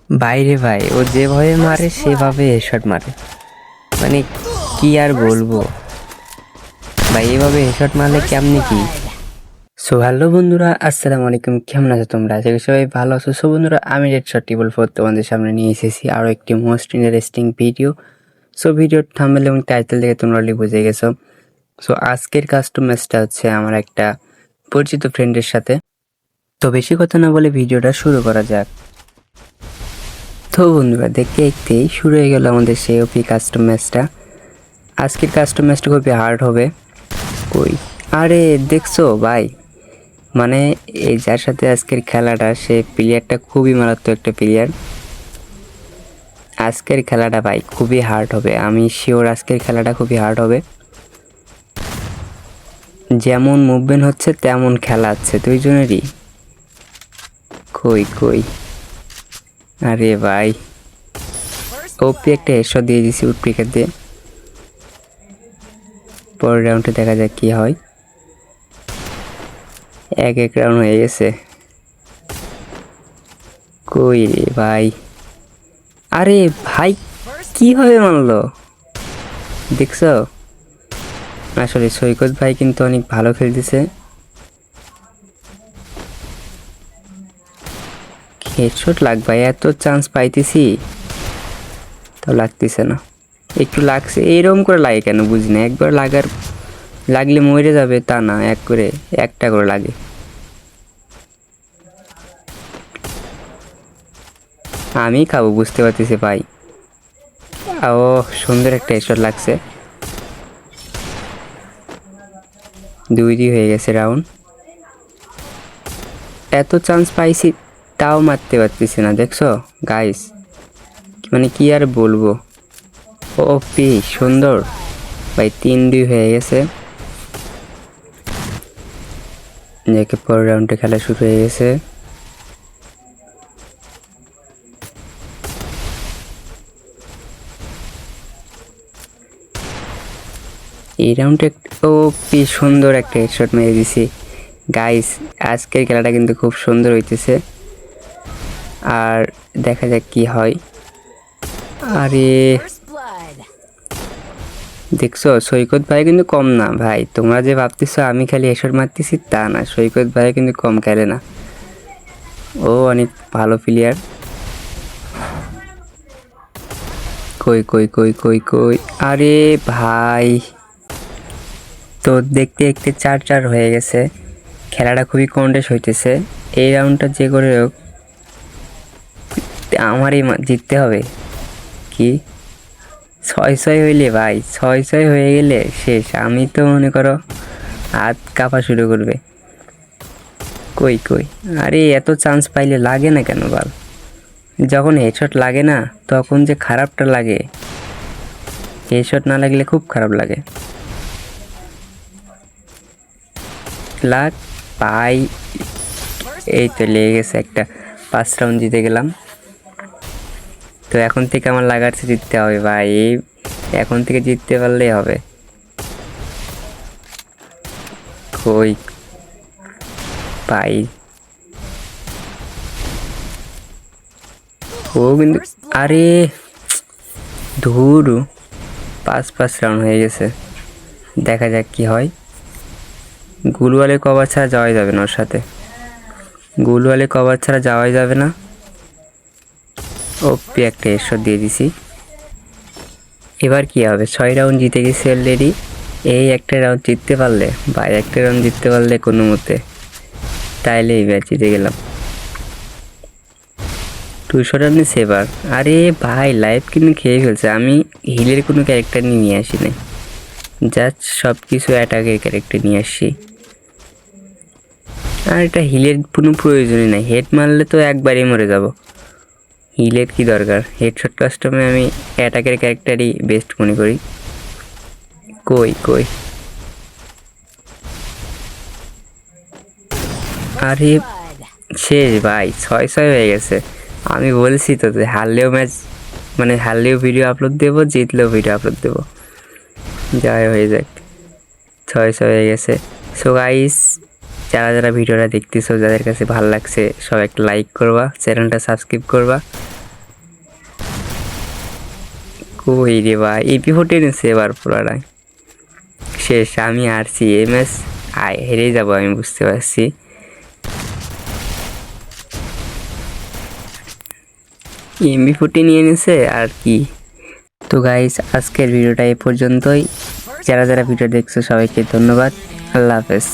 বাইরে ভাই, ও যেভাবে মারে সেভাবে হেডশট মারে। মানে কি আর বলবো ভাই, এভাবে হেডশট মারলে কেমনি কি। সো হ্যালো বন্ধুরা, আসসালামু আলাইকুম। কেমন আছো তোমরা? আশা করি সবাই ভালো আছো। সো বন্ধুরা, আমি রেডশট টেবল 4 তোমাদের সামনে নিয়ে এসেছি আরও একটি মোস্ট ইন্টারেস্টিং ভিডিও। সো ভিডিওর থাম্বনেল এবং টাইটেল দেখে তোমরা অলরেডি বুঝে গেছো। সো আজকের কাস্টম ম্যাচটা হচ্ছে আমার একটা পরিচিত ফ্রেন্ডের সাথে। তো বেশি কথা না বলে ভিডিওটা শুরু করা যাক। তো বন্ধুরা, দেখতে দেখতেই শুরু হয়ে গেল আমাদের সেই ওপি কাস্টম ম্যাচটা। আজকের কাস্টম ম্যাচটা খুবই হার্ড হবে। কই আরে দেখছো ভাই, মানে এই যার সাথে আজকের খেলাটা, সে প্লেয়ারটা খুবই মারাত্মক একটা প্লেয়ার। আজকের খেলাটা ভাই খুবই হার্ড হবে, আমি শিওর আজকের খেলাটা খুবই হার্ড হবে। যেমন মুভমেন্ট হচ্ছে তেমন খেলা আছে দুইজনেরই। কই কই আরে ভাই, ওপি একটা হেডশট দিয়ে দিছি উডপিকার দিয়ে। পরের রাউন্ডে দেখা যাক কি হয়। এক রাউন্ড হয়ে গেছে। কই রে ভাই, আরে ভাই কিভাবে মানলো দেখছো? আসলে সৈকত ভাই কিন্তু অনেক ভালো খেলতেছে। হেডশট লাগবে, এত চান্স পাইতেছি তো লাগতেছে না। একটু লাগছে, এইরকম করে লাগে কেন বুঝি না। একবার লাগলে মরে যাবে তা না, একটা করে লাগে। আমি খাবো বুঝতে পারতেছি ভাই। ও সুন্দর একটা হেডশট লাগছে। 2-2 হয়ে গেছে রাউন্ড। এত চান্স পাইছি তাও মারতে পারতেছি না, দেখছো গাইস? মানে কি আর বলবো। ওপি সুন্দর ভাই, 3-2 হয়ে গেছে। দেখে পরের রাউন্ডে খেলা শুরু হয়ে গেছে। এই রাউন্ডে ওপি সুন্দর একটা হেডশট মেরে দিছি গাইস। আজকের খেলাটা কিন্তু খুব সুন্দর হইতেছে, আর দেখা যাক কি হয়। আরে দেখছো, সৈকত ভাই কিন্তু কম না ভাই। তোমরা যে ভাবতেছো আমি খালি হেডশট মারতেছি, তা না। সৈকত ভাই কিন্তু কম খেলে না, ও অনেক ভালো প্লেয়ার। কই কই কই কই কই আরে ভাই, তো দেখতে দেখতে 4-4 হয়ে গেছে। খেলাটা খুবই কন্টেস্ট হইতেছে। এই রাউন্ডটা যে করে হোক আমারই জিততে হবে। কি 6-6 হইলে ভাই, 6-6 হয়ে গেলে শেষ। আমি তো মনে করো হাত কাঁপা শুরু করবে। কই কই আরে এত চান্স পাইলে লাগে না কেন বল? যখন হেডশট লাগে না তখন যে খারাপটা লাগে, হেডশট না লাগলে খুব খারাপ লাগে। লাগ পাই, এই তো লেগে গেছে একটা। 5 রাউন্ড জিতে গেলাম। তো এখন থেকে আমার লাগাচ্ছে জিততে হবে ভাই, এখন থেকে জিততে পারলেই হবে। কই পাই ও কিন্তু, আরে ধুর, 5 রাউন্ড হয়ে গেছে। দেখা যাক কি হয়। গুলওয়ালে কভার ছাড়া যাওয়াই যাবে না ওর সাথে, গুলওয়ালে কভার ছাড়া যাওয়াই যাবে না। ওপি একটা হেডশট দিয়ে দিছি। এবার কি হবে? 6 রাউন্ড জিতে গেছি অলরেডি। এই একটা রাউন্ড জিততে পারলে ভাই, একটা রাউন্ড জিততে পারলে কোনো মতে, তাইলে এই ম্যাচ জিতে গেলাম। 200 রানে সেভার। আরে ভাই লাইফ কিন্তু খেয়ে ফেলছে। আমি হিলের কোনো ক্যারেক্টার নিয়ে আসি নাই, জাস্ট সব কিছু অ্যাটাকের ক্যারেক্টার নিয়ে আসছি। আর এটা হিলের কোনো প্রয়োজনই নাই, হেড মারলে তো একবারই মরে যাব। হিলের কি দরকার? হেডশট কাস্টমে আমি অ্যাটাকের ক্যারেক্টারই বেস্ট মনে করি। কই কই আরে শেষ ভাই, 6-6 হয়ে গেছে। আমি বলছি তো যে হারলেও ম্যাচ, মানে হারলেও ভিডিও আপলোড দেবো, জিতলেও ভিডিও আপলোড দেবো, যাই হয়ে যাক। 6-6 হয়ে গেছে। সো গাইস, যারা যারা ভিডিওটা দেখতেছো, যাদের কাছে ভালো লাগছে সব একটা লাইক করবা, চ্যানেলটা সাবস্ক্রাইব করবা। কই রে ভাই এপি 14 নিচ্ছে এবার পুরাটাই শেষ। আমি হারছি এই ম্যাচ, হেরে যাবো আমি বুঝতে পারছি। এমবি 14 নিয়ে নিছে আর কি। তো গাইস আজকের ভিডিওটা এই পর্যন্তই। যারা যারা ভিডিও দেখছো সবাইকে ধন্যবাদ। আল্লাহ হাফেজ।